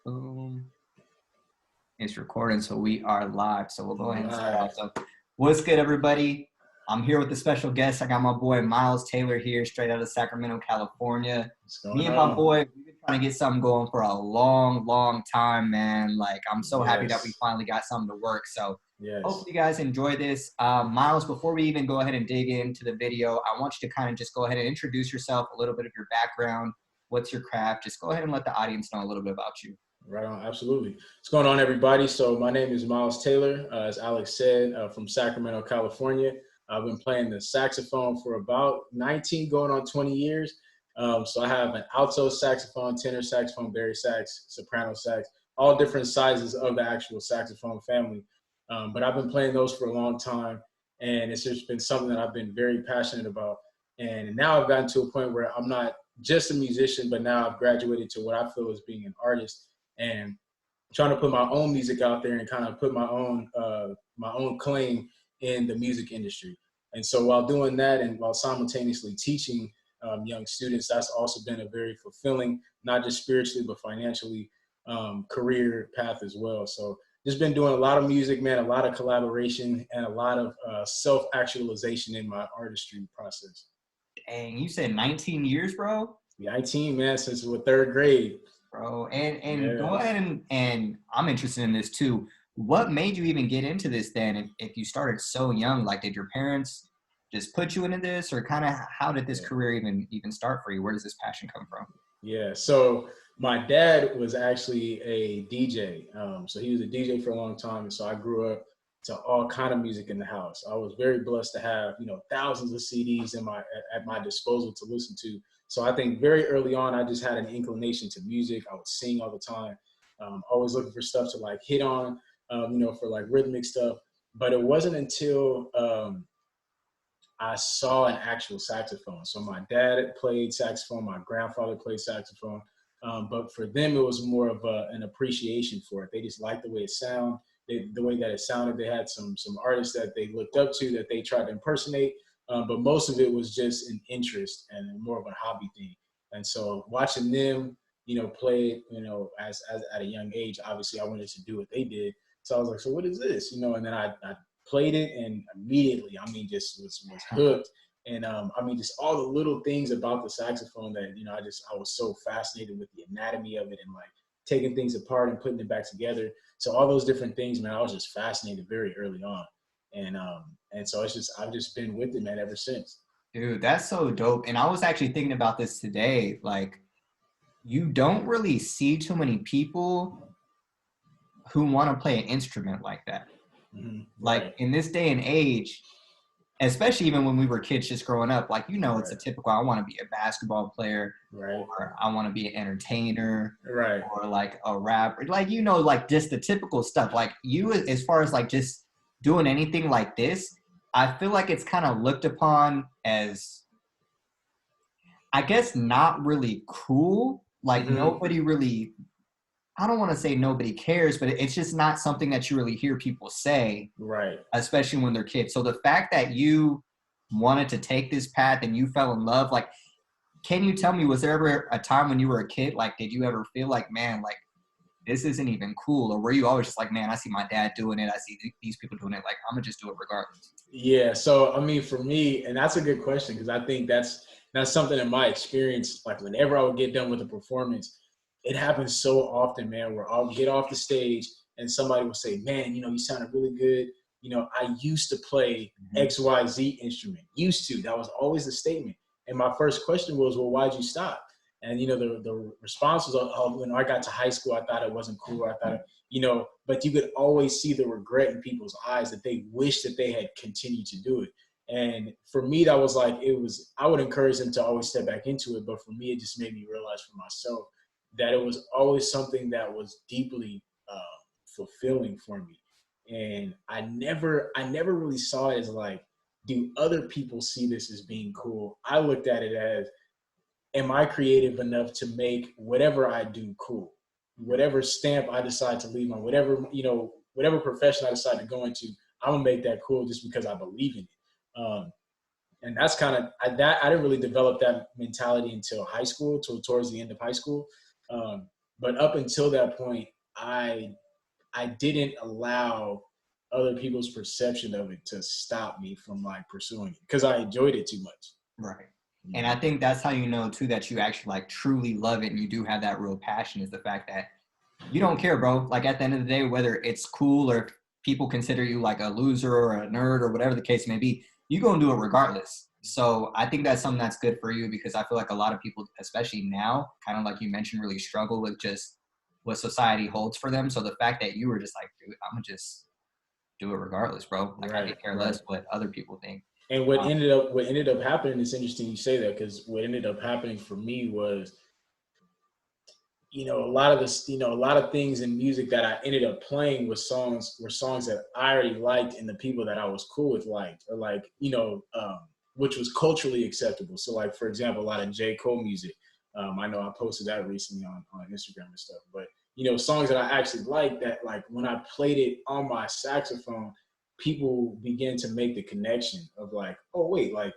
Boom. It's recording, so we are live. So we'll go ahead and start Live. off. So, what's good, everybody? I'm here with a special guest. I got my boy Myles Taylor here, straight out of Sacramento, California. What's going Me and my on? boy, we've been trying to get something going for a long, long time, man. Like, I'm so happy that we Yes. finally got something to work. So, Yes. hopefully, you guys enjoy this. Myles, before we even go ahead and dig into the video, I want you to kind of just go ahead and introduce yourself, a little bit of your background. What's your craft? Just go ahead and let the audience know a little bit about you. Right on. Absolutely. What's going on, everybody? So my name is Myles Taylor, as Alex said, from Sacramento, California. I've been playing the saxophone for about 19, going on 20 years. So I have an alto saxophone, tenor saxophone, baritone sax, soprano sax, all different sizes of the actual saxophone family. But I've been playing those for a long time, and it's just been something that I've been very passionate about. And now I've gotten to a point where I'm not just a musician, but now I've graduated to what I feel is being an artist and trying to put my own music out there and kind of put my own claim in the music industry. And so while doing that and while simultaneously teaching young students, that's also been a very fulfilling, not just spiritually but financially, career path as well. So just been doing a lot of music, man, a lot of collaboration, and a lot of self-actualization in my artistry process. Dang, you said 19 years, bro? The 19, man, since we're third grade. Bro, and go Yes. ahead and I'm interested in this too. What made you even get into this then if you started so young? Like, did your parents just put you into this, or kind of how did this Yeah. career even start for you? Where does this passion come from? Yeah. So my dad was actually a DJ. So he was a DJ for a long time. And so I grew up to all kind of music in the house. I was very blessed to have, thousands of CDs at my disposal to listen to. So I think very early on, I just had an inclination to music. I would sing all the time, always looking for stuff to like hit on, for like rhythmic stuff. But it wasn't until I saw an actual saxophone. So my dad played saxophone, my grandfather played saxophone, but for them it was more of an appreciation for it. They just liked the way it sounded, the way that it sounded. They had some artists that they looked up to that they tried to impersonate, but most of it was just an interest and more of a hobby thing. And so watching them, play, as at a young age, obviously I wanted to do what they did. So I was like, so what is this? And then I played it and immediately, I mean, just was hooked. And I mean, just all the little things about the saxophone that, I was so fascinated with the anatomy of it and like taking things apart and putting it back together. So all those different things, man, I was just fascinated very early on. And so I've just been with it, man, ever since. Dude, that's so dope. And I was actually thinking about this today. Like, you don't really see too many people who want to play an instrument like that. Like, Right, in this day and age, especially even when we were kids just growing up, like, it's right, a typical, I want to be a basketball player, right, or I want to be an entertainer, right. or like a rapper, like, like just the typical stuff. Like, you, as far as like just doing anything like this, I feel like it's kind of looked upon as, I guess, not really cool. Like, Mm-hmm. nobody really, I don't want to say nobody cares, but it's just not something that you really hear people say, Right. especially when they're kids. So the fact that you wanted to take this path and you fell in love, like, can you tell me, was there ever a time when you were a kid, like, did you ever feel like, man, like, this isn't even cool? Or were you always just like, man, I see my dad doing it, I see these people doing it, like, I'm gonna just do it regardless? Yeah, so I mean, for me, and that's a good question because I think that's something in my experience. Like whenever I would get done with a performance, it happens so often, man, where I'll get off the stage and somebody will say, "Man, you sounded really good. I used to play Mhm. XYZ instrument. Used to." That was always the statement. And my first question was, "Well, why'd you stop?" And the response was, "Oh, when I got to high school, I thought it wasn't cool. I thought but you could always see the regret in people's eyes that they wish that they had continued to do it. And for me, that was like, I would encourage them to always step back into it. But for me, it just made me realize for myself that it was always something that was deeply fulfilling for me. And I never really saw it as like, do other people see this as being cool? I looked at it as, am I creative enough to make whatever I do cool? Whatever stamp I decide to leave on, whatever profession I decide to go into, I'm gonna make that cool just because I believe in it. And that's kind of I didn't really develop that mentality until high school, towards the end of high school. But up until that point, I didn't allow other people's perception of it to stop me from like pursuing it because I enjoyed it too much. Right. You And know? I think that's how you know too that you actually like truly love it and you do have that real passion, is the fact that you don't care, bro. Like at the end of the day, whether it's cool or people consider you like a loser or a nerd or whatever the case may be, you're gonna do it regardless. So I think that's something that's good for you, because I feel like a lot of people, especially now, kind of like you mentioned, really struggle with just what society holds for them. So the fact that you were just like, dude, I'm gonna just do it regardless, bro. Like I Right, could care right. less what other people think. And Uh, what ended up happening, it's interesting you say that, because what ended up happening for me was, a lot of this, a lot of things in music that I ended up playing were songs that I already liked and the people that I was cool with liked, or like, which was culturally acceptable. So like, for example, a lot of J. Cole music. I know I posted that recently on Instagram and stuff, but songs that I actually liked, that like when I played it on my saxophone, people began to make the connection of like, oh wait, like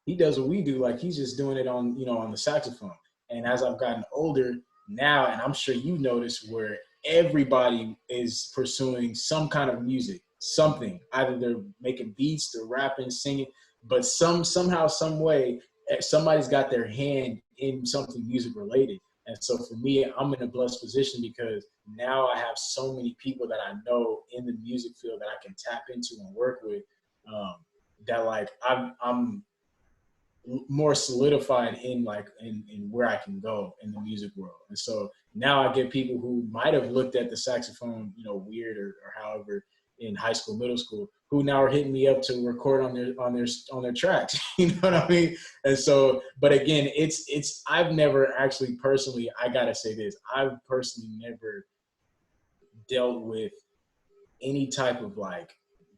he does what we do, like he's just doing it on, on the saxophone. And as I've gotten older, now, and I'm sure you notice, where everybody is pursuing some kind of music, something. Either they're making beats, they're rapping, singing, but somehow, some way, somebody's got their hand in something music related. And so for me, I'm in a blessed position because now I have so many people that I know in the music field that I can tap into and work with. Um, that like I'm more solidified in like in where I can go in the music world. And so now I get people who might have looked at the saxophone, weird, or however, in high school, middle school, who now are hitting me up to record on their tracks. You know what I mean? And so, but again, it's I've never actually personally, I gotta say this, I've personally never dealt with any type of like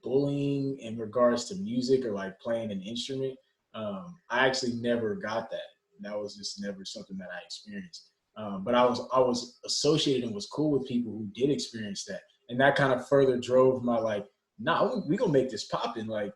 bullying in regards to music or like playing an instrument. I actually never got that. That was just never something that I experienced. But I was associated and was cool with people who did experience that, and that kind of further drove my like, nah, we gonna make this poppin'. Like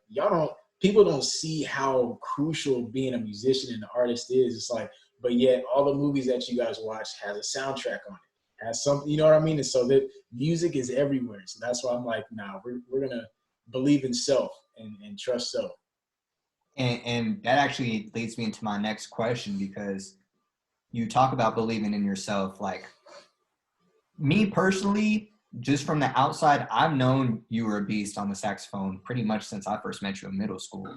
people don't see how crucial being a musician and an artist is. It's like, but yet all the movies that you guys watch has a soundtrack on it, has some, you know what I mean? And so that music is everywhere. So that's why I'm like, nah, we're gonna believe in self and trust self. and that actually leads me into my next question, because you talk about believing in yourself. Like me personally, just from the outside, I've known you were a beast on the saxophone pretty much since I first met you in middle school.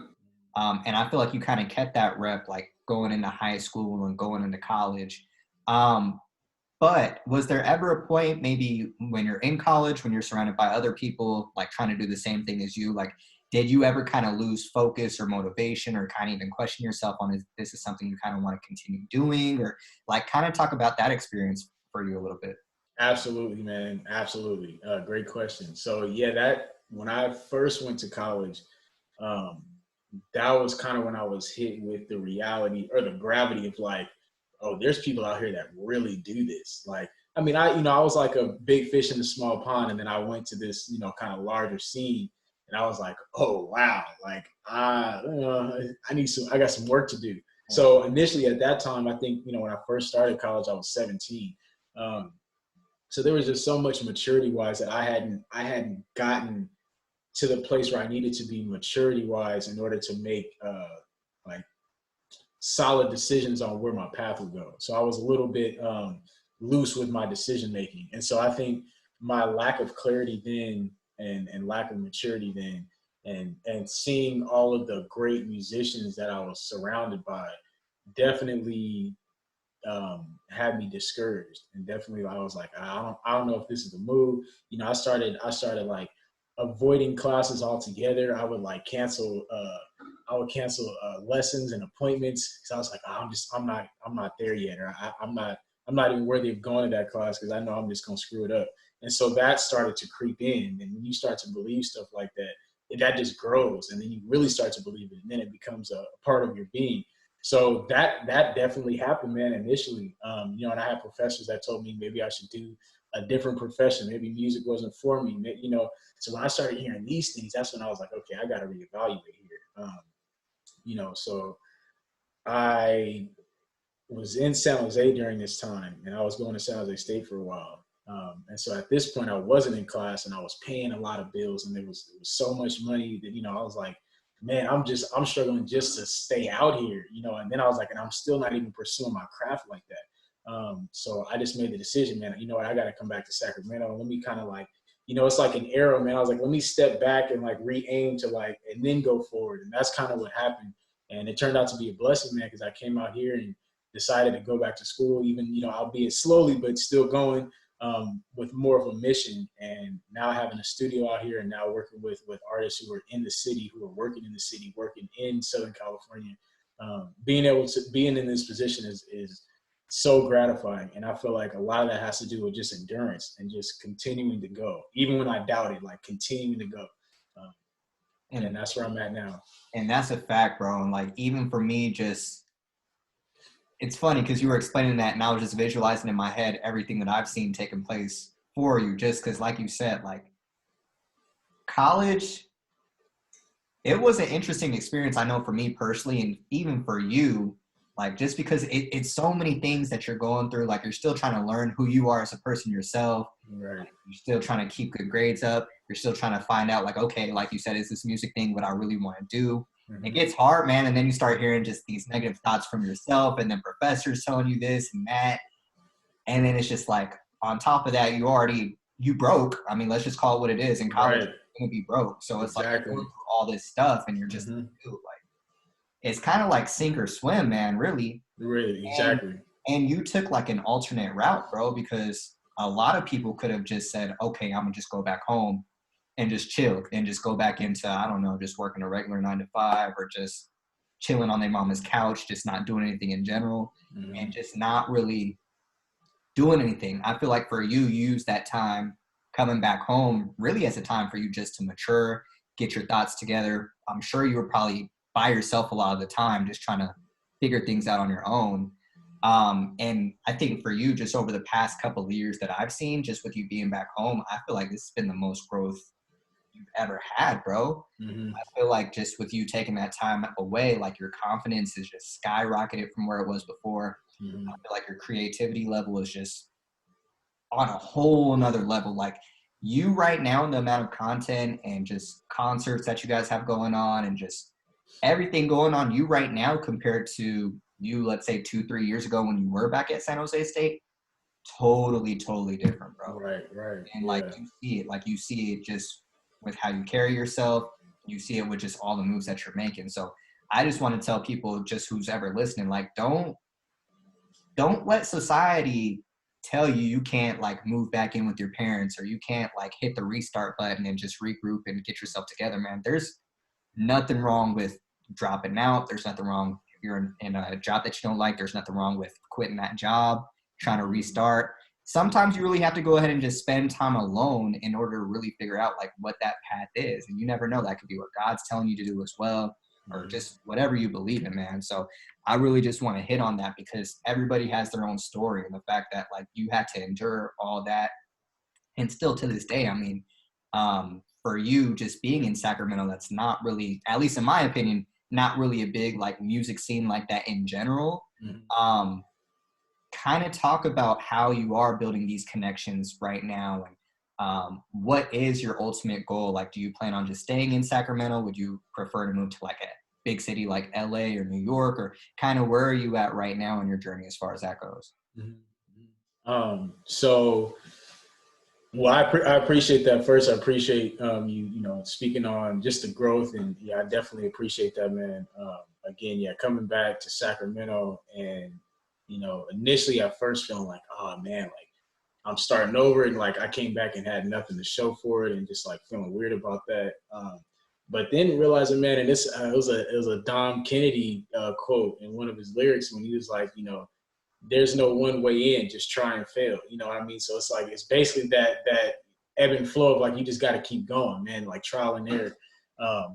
And I feel like you kind of kept that rep, like going into high school and going into college. Um, but was there ever a point, maybe when you're in college, when you're surrounded by other people, like trying to do the same thing as you, like, did you ever kind of lose focus or motivation, or kind of even question yourself on, is this is something you kind of want to continue doing, or like kind of talk about that experience for you a little bit? Absolutely, man. Absolutely. Great question. So yeah, that when I first went to college, um, that was kind of when I was hit with the reality or the gravity of like, oh, there's people out here that really do this. Like, I mean, I was like a big fish in a small pond, and then I went to this, kind of larger scene, and I was like, oh wow, like I got some work to do. So initially at that time, I think, when I first started college, I was 17. Um, so there was just so much maturity wise that I hadn't gotten to the place where I needed to be maturity wise in order to make like solid decisions on where my path would go. So I was a little bit loose with my decision making, and so I think my lack of clarity then, and lack of maturity then, and seeing all of the great musicians that I was surrounded by, definitely had me discouraged. And definitely I was like, I don't know if this is the move. I started like avoiding classes altogether. I would cancel lessons and appointments because I was like, oh, I'm not there yet, or I'm not even worthy of going to that class because I know I'm just gonna screw it up. And so that started to creep in. And when you start to believe stuff like that, that just grows, and then you really start to believe it, and then it becomes a part of your being. So that definitely happened, man. Initially, and I had professors that told me maybe I should do a different profession. Maybe music wasn't for me. So when I started hearing these things, that's when I was like, okay, I got to reevaluate here. So I was in San Jose during this time, and I was going to San Jose State for a while. And so at this point, I wasn't in class, and I was paying a lot of bills, and it was so much money that, you know, I was like, man, I'm struggling just to stay out here, you know. And then I was like, and I'm still not even pursuing my craft like that. So I just made the decision, man, you know what, I got to come back to Sacramento. Let me kind of like, you know, it's like an arrow, man. I was like, let me step back and like re-aim to like, and then go forward. And that's kind of what happened. And it turned out to be a blessing, man, because I came out here and decided to go back to school, even, you know, albeit slowly, but still going, with more of a mission. And now having a studio out here, and now working with artists who are in the city, who are working in the city, working in Southern California, being able to being in this position is so gratifying. And I feel like a lot of that has to do with just endurance and just continuing to go, even when I doubted, like continuing to go. And that's where I'm at now. And that's a fact, bro. And like, even for me, just, it's funny because you were explaining that and I was just visualizing in my head everything that I've seen taking place for you. Just because, like you said, like college, it was an interesting experience, I know, for me personally, and even for you, like, just because it's so many things that you're going through. Like, you're still trying to learn who you are as a person yourself. Right. Like, you're still trying to keep good grades up. You're still trying to find out, like, okay, like you said, is this music thing what I really want to do? Mm-hmm. It gets hard, man. And then you start hearing just these negative thoughts from yourself, and then professors telling you this and that. And then it's just like, on top of that, you broke. I mean, let's just call it what it is. In college, Right. you're going to be broke. So it's Exactly. like you're going through all this stuff, and you're just, Mm-hmm. dude, like, it's kind of like sink or swim, man, really. Really, exactly. And you took like an alternate route, bro, because a lot of people could have just said, okay, I'm going to just go back home and just chill and just go back into, I don't know, just working a regular 9 to 5, or just chilling on their mama's couch, just not doing anything in general, Mm-hmm. and just not really doing anything. I feel like for you, you use that time coming back home really as a time for you just to mature, get your thoughts together. I'm sure you were probably by yourself a lot of the time, just trying to figure things out on your own. And I think for you, just over the past couple of years that I've seen, just with you being back home, I feel like this has been the most growth you've ever had, bro. Mm-hmm. I feel like just with you taking that time away, like your confidence is just skyrocketed from where it was before. Mm-hmm. I feel like your creativity level is just on a whole another level. Like, you right now, in the amount of content and just concerts that you guys have going on and just everything going on, you right now compared to you, let's say 2-3 years ago when you were back at San Jose State, totally different, bro. Right. And Yeah. like you see it just with how you carry yourself. You see it with just all the moves that you're making. So I just want to tell people, just who's ever listening, like, don't let society tell you can't like move back in with your parents, or you can't like hit the restart button and just regroup and get yourself together, man. There's nothing wrong with dropping out. There's nothing wrong if you're in a job that you don't like. There's nothing wrong with quitting that job, trying to restart. Sometimes you really have to go ahead and just spend time alone in order to really figure out like what that path is. And you never know, that could be what God's telling you to do as well, or just whatever you believe in, man. So I really just want to hit on that, because everybody has their own story, and the fact that like you had to endure all that, and still to this day, I mean, for you just being in Sacramento, that's not really, at least in my opinion, not really a big like music scene like that in general. Mm-hmm. Kind of talk about how you are building these connections right now, and what is your ultimate goal? Like, do you plan on just staying in Sacramento? Would you prefer to move to like a big city like LA or New York, or kind of where are you at right now in your journey as far as that goes? Mm-hmm. So, well, I appreciate that. First, I appreciate you know, speaking on just the growth, and yeah, I definitely appreciate that, man. Again, yeah, coming back to Sacramento, and you know, initially at first feeling like, oh man, like I'm starting over, and like I came back and had nothing to show for it, and just like feeling weird about that. But then realizing, man, and this it was a Dom Kennedy quote in one of his lyrics when he was like, you know, there's no one way in, just try and fail. You know what I mean? So it's like, it's basically that ebb and flow of like, you just got to keep going, man, like trial and error.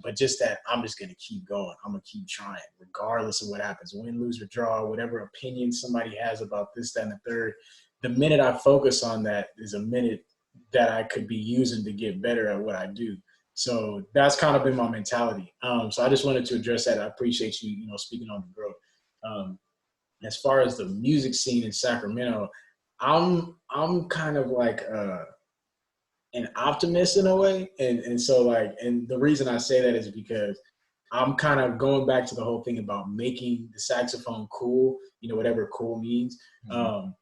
But just that I'm just going to keep going. I'm going to keep trying regardless of what happens, win, lose, or draw, whatever opinion somebody has about this, that, and the third. The minute I focus on that is a minute that I could be using to get better at what I do. So that's kind of been my mentality. So I just wanted to address that. I appreciate you, you know, speaking on the growth. as far as the music scene in Sacramento, I'm kind of like an optimist in a way, and so like, and the reason I say that is because I'm kind of going back to the whole thing about making the saxophone cool, you know, whatever cool means. Mhm. Um,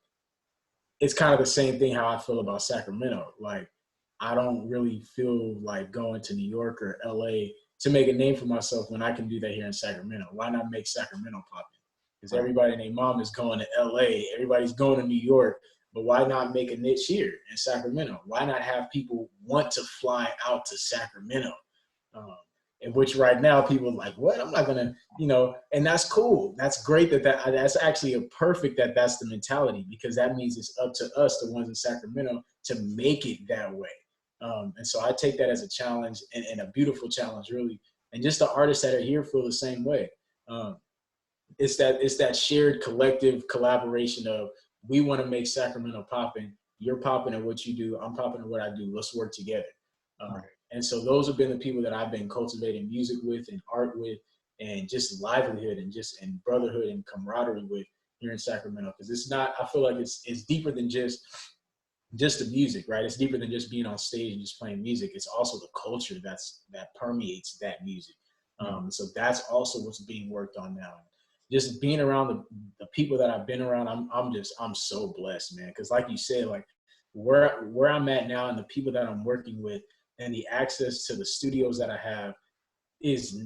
it's kind of the same thing how I feel about Sacramento. Like, I don't really feel like going to New York or LA to make a name for myself when I can do that here in Sacramento. Why not make Sacramento poppin'? Because Right. everybody and their mom is going to LA, everybody's going to New York, but why not make a niche here in Sacramento? Why not have people want to fly out to Sacramento? Um, in which right now people are like, what? I'm not gonna, you know, and that's cool. That's great that's actually a perfect that's the mentality, because that means it's up to us, the ones in Sacramento, to make it that way. And so I take that as a challenge, and a beautiful challenge, really. And just the artists that are here feel the same way. Um, it's that shared collective collaboration of, we want to make Sacramento popping. You're popping at what you do. I'm popping at what I do. Let's work together. Right. And so those have been the people that I've been cultivating music with and art with, and just livelihood and brotherhood and camaraderie with here in Sacramento. Because it's not, I feel like it's deeper than just the music, right? It's deeper than just being on stage and just playing music. It's also the culture that permeates that music. Mhm. So that's also what's being worked on now. Just being around the people that I've been around, I'm so blessed, man. Because like you said, like where I'm at now and the people that I'm working with and the access to the studios that I have is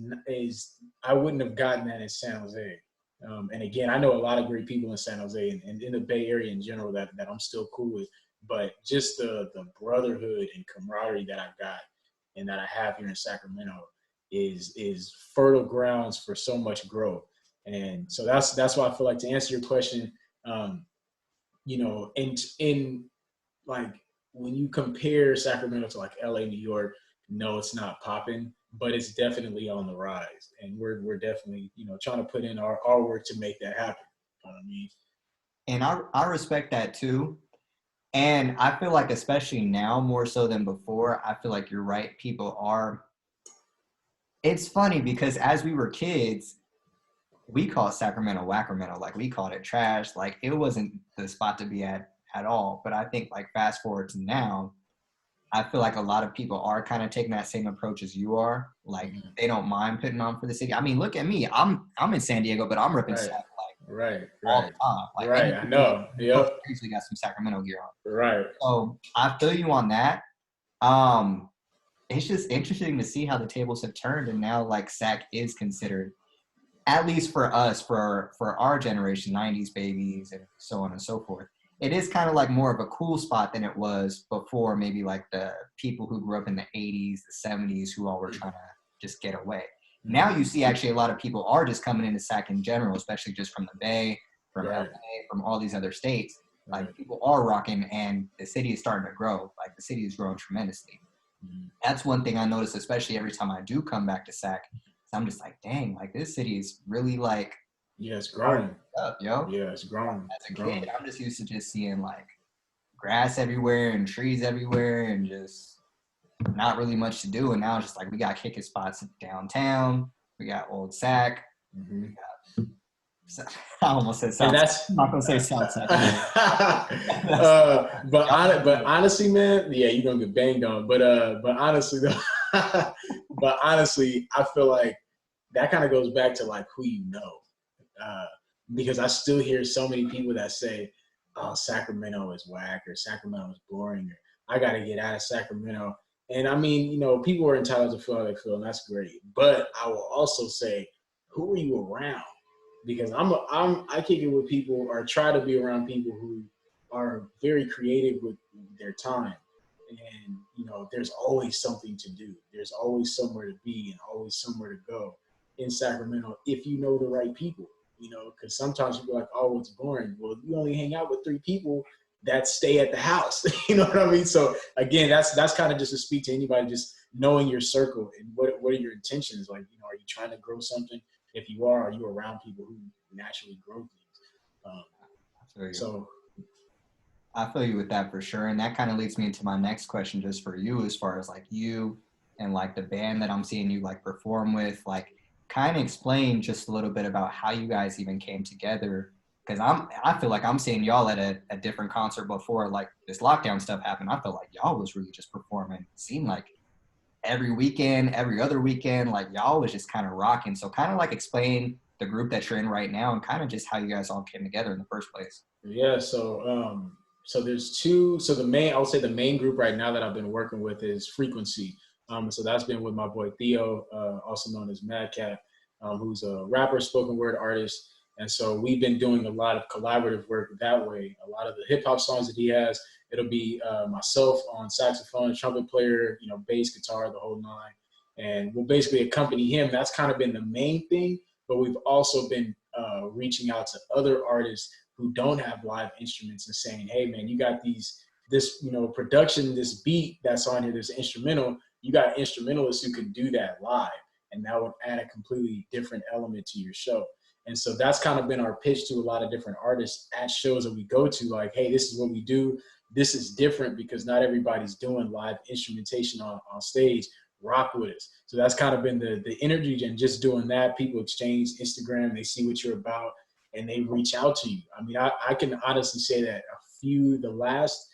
I wouldn't have gotten that in San Jose. And again, I know a lot of great people in San Jose and in the Bay Area in general that I'm still cool with. But just the brotherhood and camaraderie that I've got and that I have here in Sacramento is fertile grounds for so much growth. And so that's why I feel like, to answer your question, um, you know, in like, when you compare Sacramento to like LA, New York, no, it's not popping, but it's definitely on the rise, and we're definitely, you know, trying to put in our work to make that happen. You know what I mean? And I respect that too. And I feel like, especially now more so than before, I feel like you're right. People are, it's funny because as we were kids, we called Sacramento Wacramento. Like, we called it trash. Like, it wasn't the spot to be at all. But I think, like, fast forward to now, I feel like a lot of people are kind of taking that same approach as you are. Like, Mm-hmm. they don't mind putting on for the city. I mean, look at me. I'm in San Diego, but I'm ripping Right, Sac like right, all the right, time. Like, right. and I know. you both Yep. usually got some Sacramento gear on. Right. So I feel you on that. Um, it's just interesting to see how the tables have turned, and now like Sac is considered, at least for us, for our generation, 90s babies and so on and so forth. It is kind of like more of a cool spot than it was before, maybe like the people who grew up in the 80s, the 70s, who all were trying to just get away. Now Mm-hmm. you see actually a lot of people are just coming into Sac in general, especially just from the Bay, from Right. LA, from all these other states. Right. Like, people are rocking, and the city is starting to grow. Like, the city is growing tremendously. Mm-hmm. That's one thing I notice, especially every time I do come back to Sac. So I'm just like, dang, like, this city is really like Yeah, it's starting growing. up, yo. Yeah, it's growing. As It's a kid, growing. I'm just used to just seeing like grass everywhere and trees everywhere and just not really much to do. And now it's just like, we got kicking spots downtown. We got Old Sac. Mm-hmm. We got, I almost said And South Sac. that's I'm not gonna say South Sac. That's, but honestly, man, yeah, you're gonna get banged on. But honestly though, but honestly, I feel like that kind of goes back to like who you know. Uh, because I still hear so many people that say, "Oh, Sacramento is whack," or "Sacramento is boring," or "I got to get out of Sacramento." And I mean, you know, people are entitled to feel how they feel, and that's great. But I will also say, who are you around? Because I kick it with people, or try to be around people who are very creative with their time. And you know, there's always something to do. There's always somewhere to be, and always somewhere to go in Sacramento if you know the right people. You know, because sometimes people are like, "Oh, it's boring." Well, you only hang out with 3 people that stay at the house. You know what I mean? So again, that's kind of just to speak to anybody, just knowing your circle and what are your intentions. Like, you know, are you trying to grow something? If you are you around people who naturally grow things? Um, I feel you. so I feel you with that for sure. And that kind of leads me into my next question, just for you, as far as like you and like the band that I'm seeing you like perform with, like, kind of explain just a little bit about how you guys even came together Because I feel like I'm seeing y'all at a different concert before like this lockdown stuff happened. I feel like y'all was really just performing. It seemed like every weekend, every other weekend, like y'all was just kind of rocking. So kind of like explain the group that you're in right now and kind of just how you guys all came together in the first place. Yeah, so there's two. So the main, I would say the main group right now that I've been working with is Frequency. So that's been with my boy Theo, also known as Madcat, who's a rapper, spoken word artist. And so we've been doing a lot of collaborative work that way. A lot of the hip hop songs that he has, it'll be myself on saxophone, trumpet player, bass, guitar, the whole nine. And we'll basically accompany him. That's kind of been the main thing. But we've also been reaching out to other artists who don't have live instruments and saying, hey man, you got this production, this beat that's on here, this instrumental, you got instrumentalists who can do that live, and that would add a completely different element to your show. And so that's kind of been our pitch to a lot of different artists at shows that we go to, like, hey, this is what we do. This is different because not everybody's doing live instrumentation on stage. Rock with us. So that's kind of been the energy, and just doing that, people exchange Instagram, they see what you're about, and they reach out to you. I mean, I can honestly say that the last,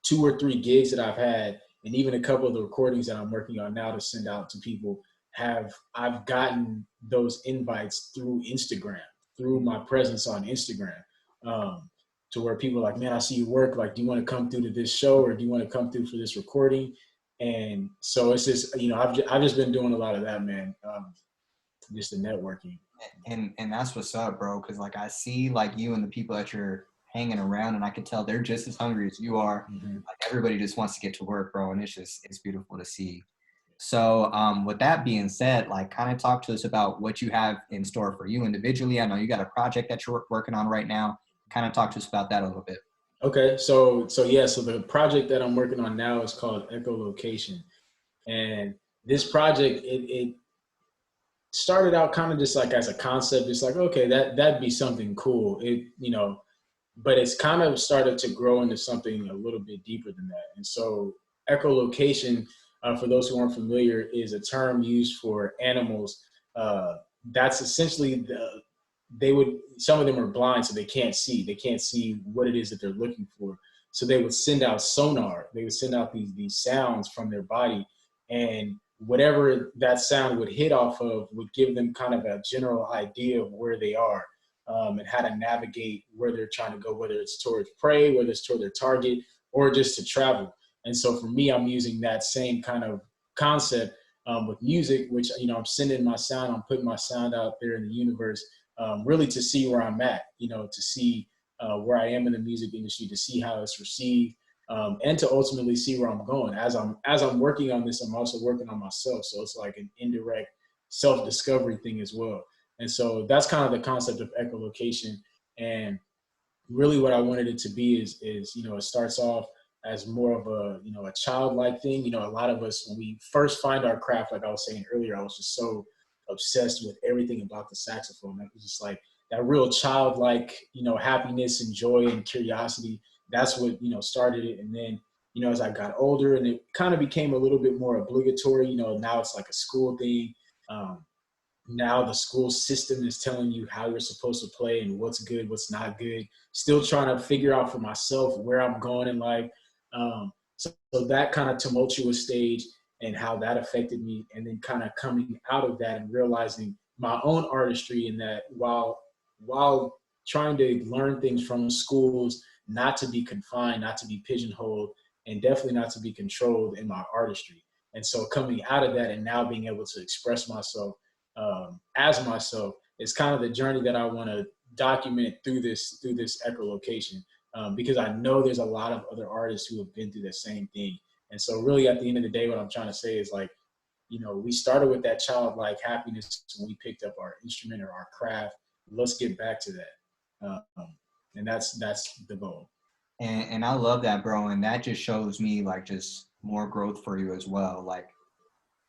2 or 3 gigs that I've had, and even a couple of the recordings that I'm working on now to send out to people, I've gotten those invites through Instagram, through my presence on Instagram, to where people are like, man, I see you work. Like, do you want to come through to this show, or do you want to come through for this recording? And so it's just, I've just been doing a lot of that, man. Just the networking. And that's what's up, bro. Because like I see like you and the people that you're hanging around, and I can tell they're just as hungry as you are. Mm-hmm. Like everybody just wants to get to work, bro, and it's beautiful to see. So with that being said, like kind of talk to us about what you have in store for you individually. I know you got a project that you're working on right now. Kind of talk to us about that a little bit. Okay, so yeah, so the project that I'm working on now is called Echolocation, and this project it started out kind of just like as a concept, just like, okay, that'd be something cool. But it's kind of started to grow into something a little bit deeper than that. And so echolocation, for those who aren't familiar, is a term used for animals. That's essentially some of them are blind, so they can't see. They can't see what it is that they're looking for. So they would send out sonar. They would send out these sounds from their body, and whatever that sound would hit off of would give them kind of a general idea of where they are, and how to navigate where they're trying to go, whether it's towards prey, whether it's toward their target, or just to travel. And so for me, I'm using that same kind of concept with music, which, I'm sending my sound, I'm putting my sound out there in the universe, really to see where I'm at, to see where I am in the music industry, to see how it's received, and to ultimately see where I'm going. As I'm working on this, I'm also working on myself. So it's like an indirect self-discovery thing as well. And so that's kind of the concept of echolocation. And really what I wanted it to be is it starts off as more of a childlike thing. A lot of us, when we first find our craft, like I was saying earlier, I was just so obsessed with everything about the saxophone. It was just like that real childlike, happiness and joy and curiosity. That's what, started it. And then, as I got older and it kind of became a little bit more obligatory, now it's like a school thing. Now the school system is telling you how you're supposed to play and what's good, what's not good. Still trying to figure out for myself where I'm going in life. So that kind of tumultuous stage and how that affected me, and then kind of coming out of that and realizing my own artistry, in that while trying to learn things from schools, not to be confined, not to be pigeonholed, and definitely not to be controlled in my artistry. And so coming out of that and now being able to express myself as myself is kind of the journey that I want to document through this echolocation, because I know there's a lot of other artists who have been through the same thing. And so really at the end of the day, what I'm trying to say is, like, we started with that childlike happiness when we picked up our instrument or our craft. Let's get back to that. And that's the goal. And I love that, bro. And that just shows me like just more growth for you as well. Like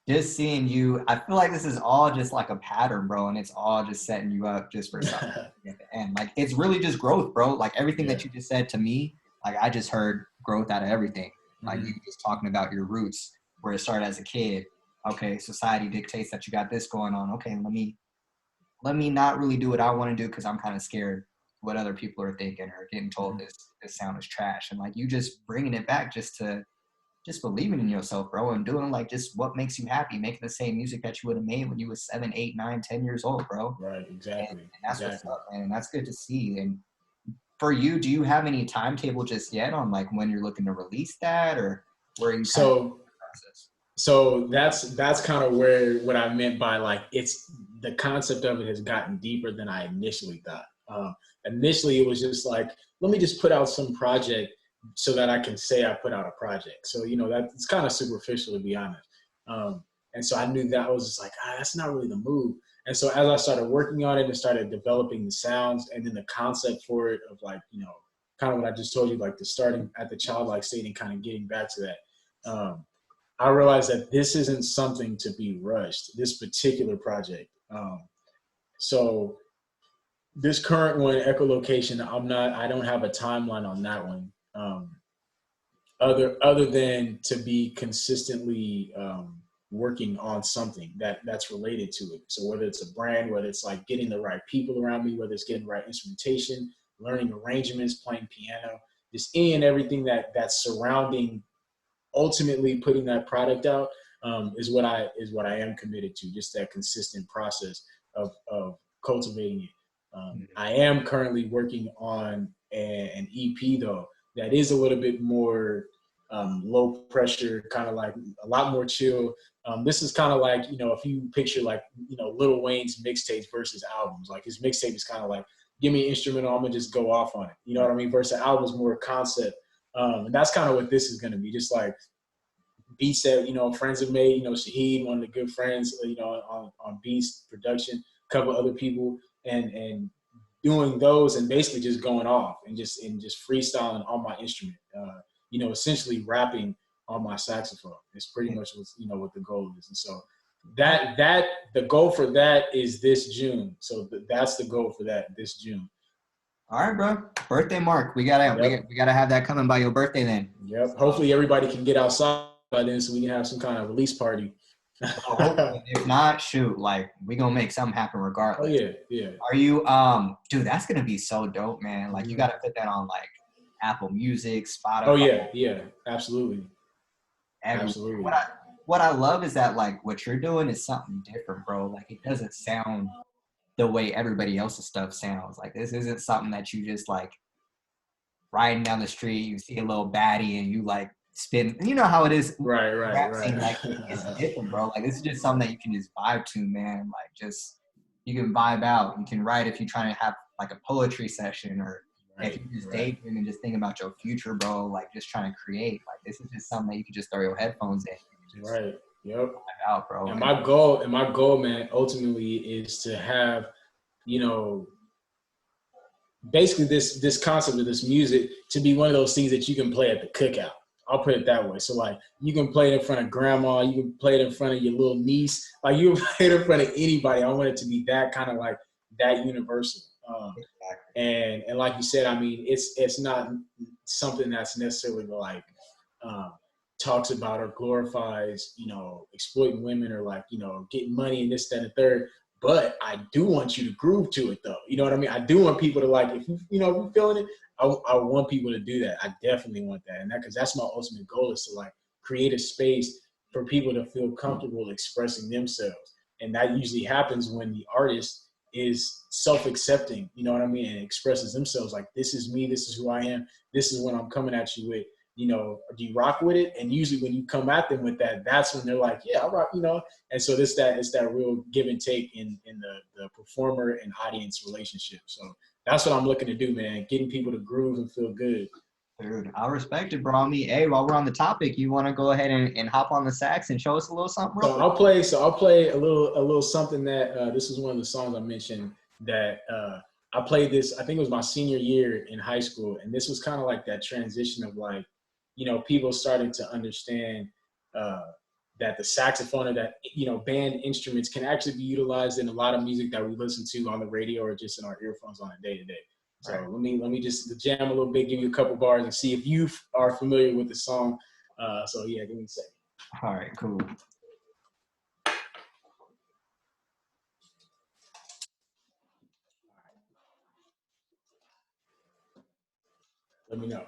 just seeing you, I feel like this is all just like a pattern, bro. And it's all just setting you up just for something at the end. Like it's really just growth, bro. Like everything that you just said to me, like I just heard growth out of everything. Like you just talking about your roots, where it started as a kid. Okay, society dictates that you got this going on. Okay, let me let me not really do what I want to do because I'm kind of scared what other people are thinking or getting told this sound is trash. And like you just bringing it back just believing in yourself, bro, and doing like just what makes you happy, making the same music that you would have made when you was 7, 8, 9, 10 years old, bro. Right, exactly. And that's what's Exactly. up, man. And that's good to see. And for you, do you have any timetable just yet on like when you're looking to release that, or where you kind of So process? so that's kind of where what I meant by like it's the concept of it has gotten deeper than I initially thought. Initially, it was just like, let me just put out some project so that I can say I put out a project. So that's kind of superficial, to be honest. Um, and so I knew that I was just like, that's not really the move. And so as I started working on it and started developing the sounds and then the concept for it of like kind of what I just told you, like the starting at the childlike state and kind of getting back to that. I realized that this isn't something to be rushed, this particular project. So this current one, echolocation, I don't have a timeline on that one. Other than to be consistently working on something that's related to it. So whether it's a brand, whether it's like getting the right people around me, whether it's getting the right instrumentation, learning arrangements, playing piano, just any and everything that's surrounding ultimately putting that product out is what I am committed to. Just that consistent process of cultivating it. I am currently working on an EP though that is a little bit more low pressure, kind of like a lot more chill. This is kind of like if you picture like Lil Wayne's mixtapes versus albums. Like his mixtape is kind of like, give me an instrumental, I'm gonna just go off on it. You know what I mean? Versus albums more concept. And that's kind of what this is going to be, just like beats that friends have made. Shaheed, one of the good friends, on beats production, a couple other people, and doing those and basically just going off and just freestyling on my instrument. Essentially rapping on my saxophone. It's pretty much what the goal is. And so that the goal for that is this June. So that's the goal for that this June. All right, bro. Birthday mark. We gotta have that coming by your birthday then. Yep. Hopefully everybody can get outside by then so we can have some kind of release party. If not, shoot, like we gonna make something happen regardless. Oh yeah, yeah. Are you dude, that's gonna be so dope, man. Like you gotta put that on like Apple Music, Spotify. Oh yeah, absolutely. Absolutely. What I love is that like what you're doing is something different, bro. Like it doesn't sound the way everybody else's stuff sounds. Like this isn't something that you just like riding down the street, you see a little baddie and you like spin. You know how it is. Right. Like it's different, bro. Like this is just something that you can just vibe to, man. Like just you can vibe out. You can write if you're trying to have like a poetry session or if you just daydream and just think about your future, bro. Like just trying to create. Like this is just something that you can just throw your headphones in. Right. Yep. Vibe out, bro. And my goal, man, ultimately is to have, basically this concept of this music to be one of those things that you can play at the cookout. I'll put it that way. So like you can play it in front of grandma, you can play it in front of your little niece, like you can play it in front of anybody. I want it to be that kind of like that universal. And like you said, I mean, it's not something that's necessarily like talks about or glorifies, exploiting women or like, getting money and this, that, and the third. But I do want you to groove to it though. You know what I mean? I do want people to like, if you're feeling it, I want people to do that. I definitely want that. And because that's my ultimate goal is to like create a space for people to feel comfortable expressing themselves. And that usually happens when the artist is self-accepting, you know what I mean? And expresses themselves like, this is me, this is who I am, this is what I'm coming at you with. Do you rock with it? And usually when you come at them with that, that's when they're like, yeah, I rock, And so it's that real give and take in the performer and audience relationship. So that's what I'm looking to do, man. Getting people to groove and feel good. Dude, I respect it, bro. I mean, hey, while we're on the topic, you want to go ahead and hop on the sax and show us a little something, bro? So I'll play a little something that this is one of the songs I mentioned that I played this. I think it was my senior year in high school, and this was kind of like that transition of like, people starting to understand that the saxophone or that, band instruments can actually be utilized in a lot of music that we listen to on the radio or just in our earphones on a day to day. So let me just jam a little bit, give you a couple bars and see if you are familiar with the song. So yeah, give me a second. All right, cool. Let me know.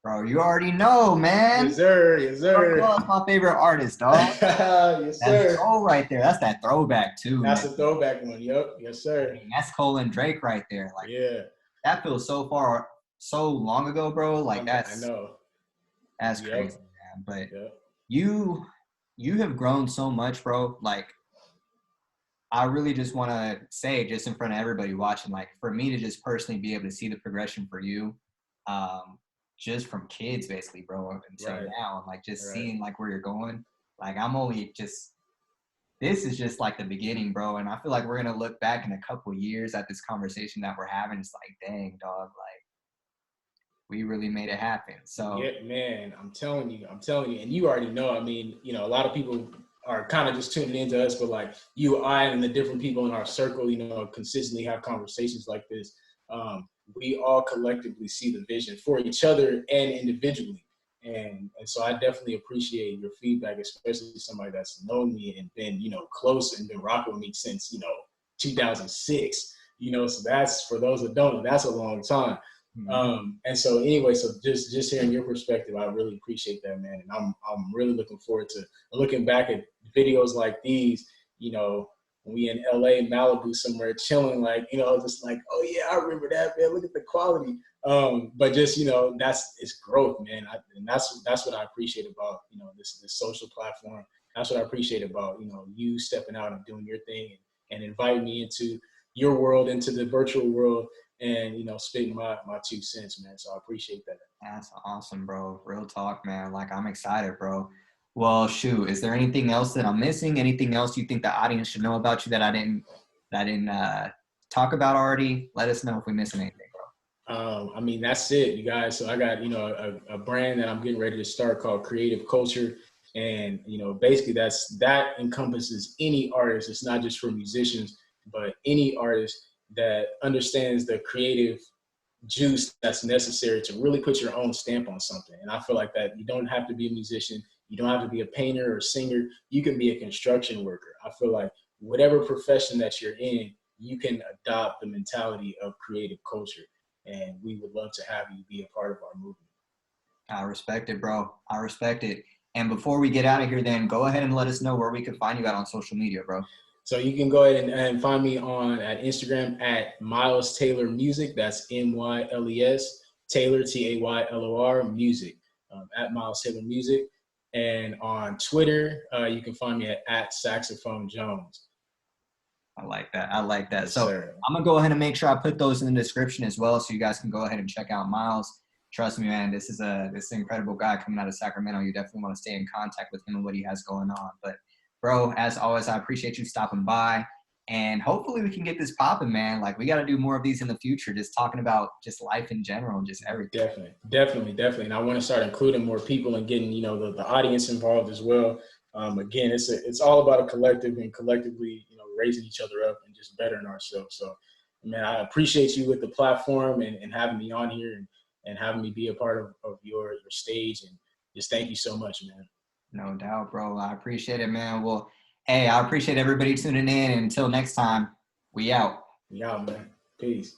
Bro, you already know, man. Yes, sir. Yes, sir. That's my favorite artist, dog. Yes, That's sir. Cole right there. That's that throwback too, That's man. a throwback one. Yep. Yes, sir. I mean, that's Cole and Drake right there. Like, Yeah. that feels so long ago, bro. Like, I know. that's Yep. crazy, man. But Yep. you have grown so much, bro. Like, I really just want to say, just in front of everybody watching, like, for me to just personally be able to see the progression for you, just from kids, basically, bro, until Right. now, and like just Right. seeing like where you're going. Like, I'm only just, this is just like the beginning, bro. And I feel like we're gonna look back in a couple of years at this conversation that we're having. It's like, dang, dog, like we really made it happen. So Yeah, man, I'm telling you, and you already know. I mean, you know, a lot of people are kind of just tuning into us, but like you, I, and the different people in our circle, you know, consistently have conversations like this. We all collectively see the vision for each other and individually. And so I definitely appreciate your feedback, especially somebody that's known me and been, you know, close and been rocking with me since, you know, 2006. You know, so that's, for those that don't know, that's a long time. And so anyway, so just hearing your perspective, I really appreciate that, man. And I'm really looking forward to looking back at videos like these, you know, when we in LA, Malibu, somewhere chilling, like, you know, just like, oh yeah, I remember that, man. Look at the quality. But just, you know, it's growth, man. And that's what I appreciate about, you know, this social platform. That's what I appreciate about, you know, you stepping out and doing your thing and inviting me into your world, into the virtual world, and, you know, spitting my 2 cents, man. So I appreciate that. that's awesome, bro. Real talk, man. Like, I'm excited, bro. Well, shoot, is there anything else that I'm missing? Anything else you think the audience should know about you that I didn't talk about already? Let us know if we miss anything, bro. I mean, that's it, you guys. So I got, you know, a brand that I'm getting ready to start called Creative Culture. And, you know, basically that encompasses any artist. It's not just for musicians, but any artist that understands the creative juice that's necessary to really put your own stamp on something. And I feel like that you don't have to be a musician. You don't have to be a painter or singer. You can be a construction worker. I feel like whatever profession that you're in, you can adopt the mentality of creative culture. And we would love to have you be a part of our movement. I respect it, bro. I respect it. And before we get out of here, then go ahead and let us know where we can find you at on social media, bro. So you can go ahead and find me at Instagram at Myles Taylor Music. That's MYLES Taylor TAYLOR Music, at Myles Taylor Music. And on Twitter, you can find me at Saxophone Jones. I like that. I like that. Yes, so sir. I'm gonna go ahead and make sure I put those in the description as well, so you guys can go ahead and check out Myles. Trust me, man. This is an incredible guy coming out of Sacramento. You definitely want to stay in contact with him and what he has going on. But bro, as always, I appreciate you stopping by, and hopefully we can get this popping, man. Like, we got to do more of these in the future, just talking about just life in general, just everything. Definitely. And I want to start including more people and getting, you know, the audience involved as well. Again, it's all about a collective and collectively, you know, raising each other up and just bettering ourselves. So, man, I appreciate you with the platform and having me on here and having me be a part of your stage. And just thank you so much, man. No doubt, bro. I appreciate it, man. Well, hey, I appreciate everybody tuning in. And until next time, we out. We out, man. Peace.